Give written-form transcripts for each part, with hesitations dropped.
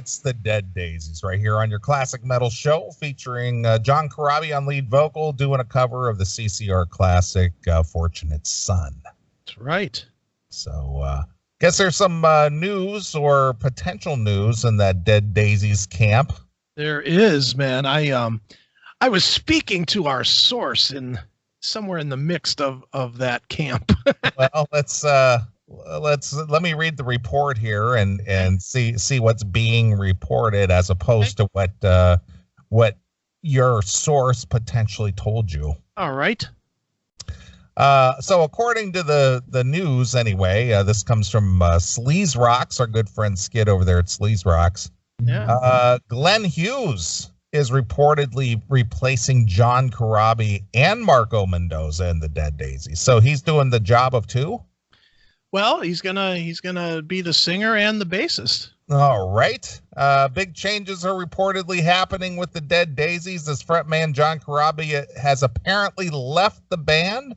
It's the Dead Daisies right here on your classic metal show, featuring John Corabi on lead vocal, doing a cover of the CCR classic Fortunate Son. That's right. So guess there's some news or potential news in that Dead Daisies camp. There is, man. I was speaking to our source in somewhere in the mix of that camp. Well, let me read the report here and see what's being reported as opposed to what your source potentially told you. All right. So according to the news anyway, this comes from Sleaze Rocks, our good friend Skid over there at Sleaze Rocks. Yeah. Glenn Hughes is reportedly replacing John Corabi and Marco Mendoza in the Dead Daisies. So he's doing the job of two? Well, he's gonna be the singer and the bassist. All right. Big changes are reportedly happening with the Dead Daisies as frontman John Corabi has apparently left the band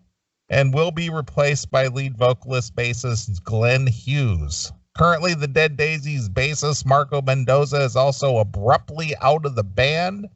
and will be replaced by lead vocalist bassist Glenn Hughes. Currently, the Dead Daisies bassist Marco Mendoza is also abruptly out of the band.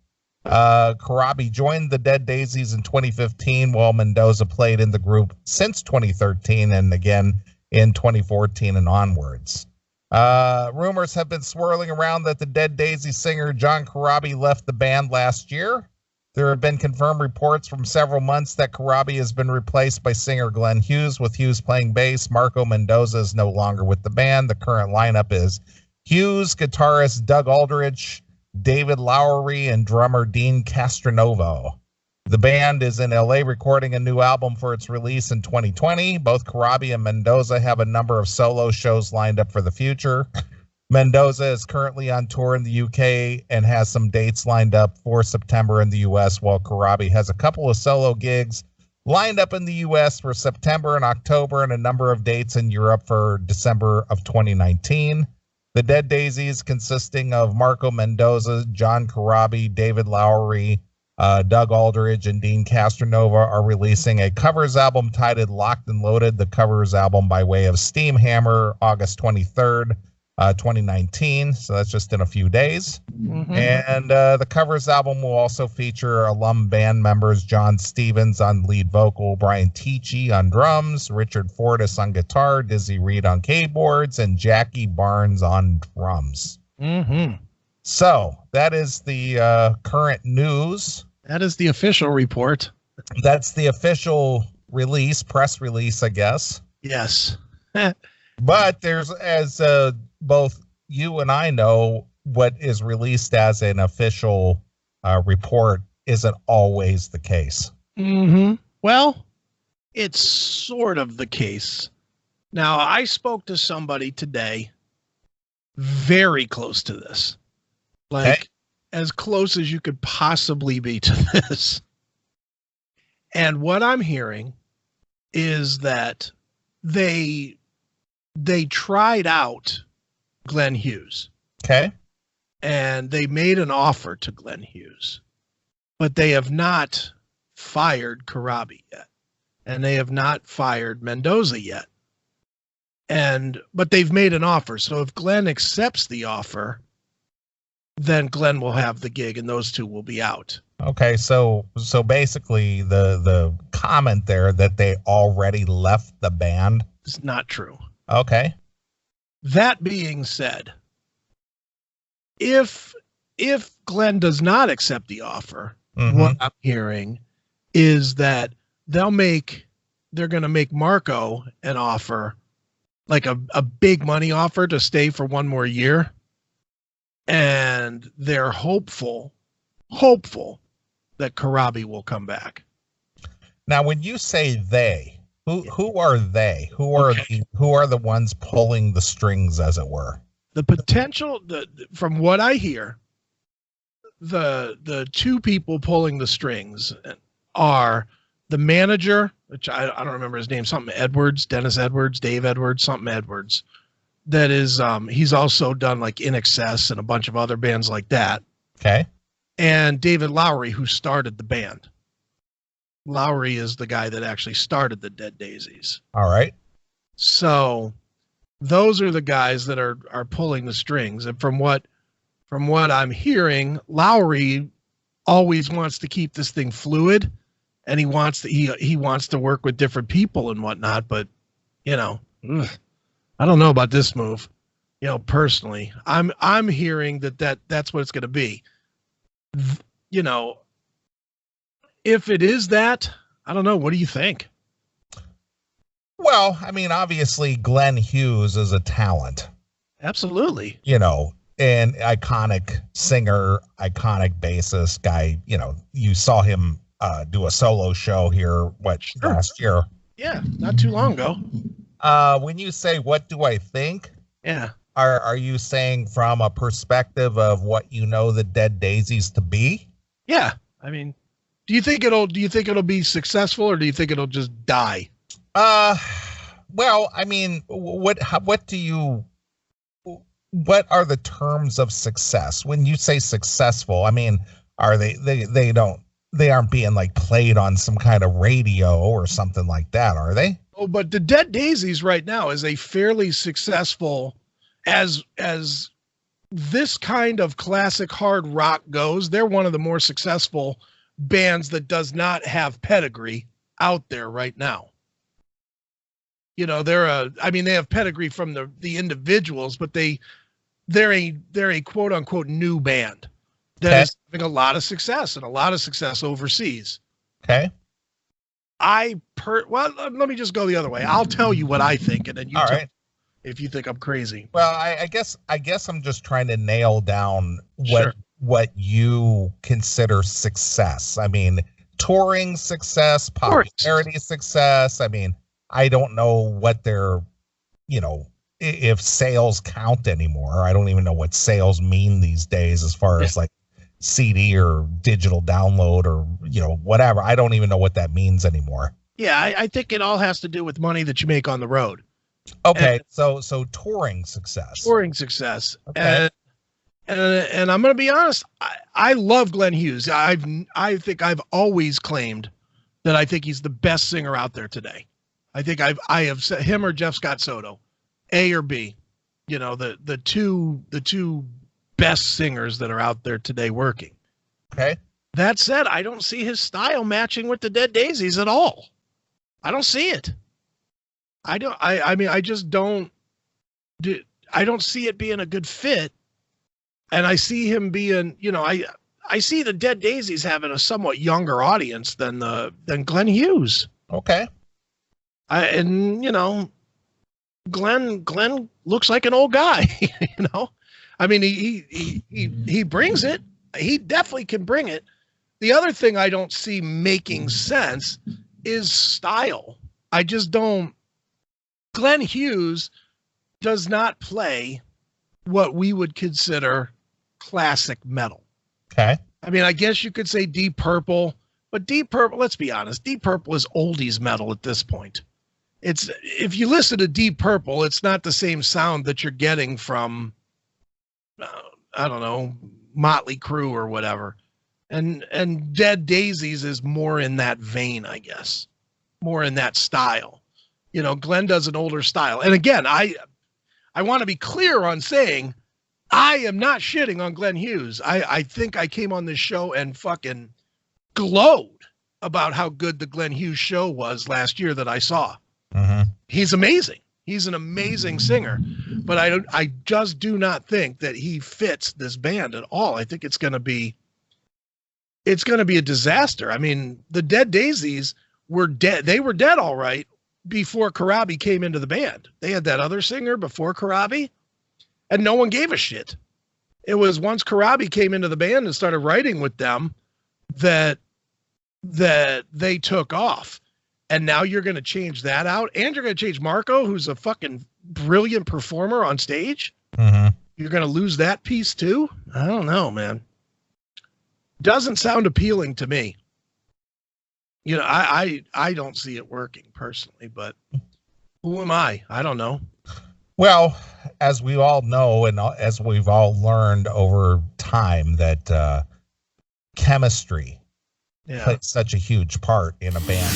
Corabi joined the Dead Daisies in 2015, while Mendoza played in the group since 2013 and again in 2014 and onwards. Rumors have been swirling around that the Dead Daisies singer John Corabi left the band last year. There have been confirmed reports from several months that Corabi has been replaced by singer Glenn Hughes, with Hughes playing bass. Marco Mendoza is no longer with the band. The current lineup is Hughes, guitarist Doug Aldrich, David Lowery, and drummer Dean Castronovo. The band is in LA recording a new album for its release in 2020. Both Corabi and Mendoza have a number of solo shows lined up for the future. Mendoza is currently on tour in the UK and has some dates lined up for September in the US, while Corabi has a couple of solo gigs lined up in the US for September and October and a number of dates in Europe for December of 2019. The Dead Daisies, consisting of Marco Mendoza, John Corabi, David Lowery, Doug Aldridge, and Dean Castronovo, are releasing a covers album titled Locked and Loaded, the covers album by way of Steamhammer, August 23rd. 2019, so that's just in a few days. Mm-hmm. And the covers album will also feature alum band members John Stevens on lead vocal, Brian Tichy on drums, Richard Fortis on guitar, Dizzy Reed on keyboards, and Jackie Barnes on drums. Mm-hmm. So that is the current news. That is the official report. That's the official release, press release, I guess. Yes. But there's, as both you and I know, what is released as an official report isn't always the case. Mm-hmm. Well, it's sort of the case. Now, I spoke to somebody today very close to this. Like, as close as you could possibly be to this. And what I'm hearing is that they tried out Glenn Hughes. Okay. And they made an offer to Glenn Hughes, but they have not fired Corabi yet. And they have not fired Mendoza yet. But they've made an offer. So if Glenn accepts the offer, then Glenn will have the gig and those two will be out. Okay. So basically the comment there that they already left the band is not true. Okay. That being said, if Glenn does not accept the offer, mm-hmm. what I'm hearing is that they're going to make Marco an offer, like a big money offer to stay for one more year. And they're hopeful that Corabi will come back. Now, when you say they, who are they? Who are the ones pulling the strings, as it were? The potential, from what I hear, the two people pulling the strings are the manager, which I don't remember his name, something Edwards, Dennis Edwards, Dave Edwards, something Edwards. That is, he's also done like In Excess and a bunch of other bands like that. Okay. And David Lowery, who started the band. Lowery is the guy that actually started the Dead Daisies. All right. So those are the guys that are pulling the strings. And from what from what I'm hearing, Lowry always wants to keep this thing fluid, and he wants to work with different people and whatnot. But I don't know about this move. Personally, I'm hearing that's what it's going to be. If it is that, I don't know. What do you think? Well, I mean, obviously, Glenn Hughes is a talent. Absolutely. An iconic singer, iconic bassist guy. You saw him do a solo show here, last year? Yeah, not too long ago. When you say, what do I think? Yeah. Are you saying from a perspective of what the Dead Daisies to be? Yeah. I mean, do you think it'll be successful, or do you think it'll just die? Well, I mean, what are the terms of success? When you say successful, I mean, are they aren't being like played on some kind of radio or something like that, are they? Oh, but the Dead Daisies right now is a fairly successful, as this kind of classic hard rock goes, they're one of the more successful bands that does not have pedigree out there right now. They have pedigree from the individuals, but they're a quote unquote new band that is having a lot of success overseas. Okay. Let me just go the other way. I'll tell you what I think, and then you tell me if you think I'm crazy. Well, I guess I'm just trying to nail down what you consider success. I mean, touring success, popularity success. I mean, I don't know what their, if sales count anymore. I don't even know what sales mean these days as far as like CD or digital download or, whatever. I don't even know what that means anymore. Yeah, I think it all has to do with money that you make on the road. Okay, so touring success. Okay. And I'm going to be honest, I love Glenn Hughes. I think I've always claimed that I think he's the best singer out there today. I think I have said him or Jeff Scott Soto, A or B, the two best singers that are out there today working. Okay. That said, I don't see his style matching with the Dead Daisies at all. I don't see it. I just don't see it being a good fit. And I see him being, I see the Dead Daisies having a somewhat younger audience than Glenn Hughes. Okay. Glenn looks like an old guy, I mean, he brings it. He definitely can bring it. The other thing I don't see making sense is style. I just don't. Glenn Hughes does not play what we would consider classic metal. Okay. I mean, I guess you could say Deep Purple, but Deep Purple, let's be honest, Deep Purple is oldies metal at this point. If you listen to Deep Purple, it's not the same sound that you're getting from, I don't know, Motley Crue or whatever. And Dead Daisies is more in that vein, I guess, more in that style. Glenn does an older style. And again, I want to be clear on saying I am not shitting on Glenn Hughes. I think I came on this show and fucking glowed about how good the Glenn Hughes show was last year that I saw. Mm-hmm. He's amazing. He's an amazing singer, but I just do not think that he fits this band at all. I think it's going to be a disaster. I mean, the Dead Daisies were dead. They were dead all right before Karabi came into the band. They had that other singer before Karabi, and no one gave a shit. It was once Karabi came into the band and started writing with them that they took off. And now you're going to change that out, and you're going to change Marco, who's a fucking brilliant performer on stage. Mm-hmm. You're going to lose that piece too? I don't know, man. Doesn't sound appealing to me. I don't see it working personally, but who am I? I don't know. Well, as we all know, and as we've all learned over time, that chemistry plays such a huge part in a band.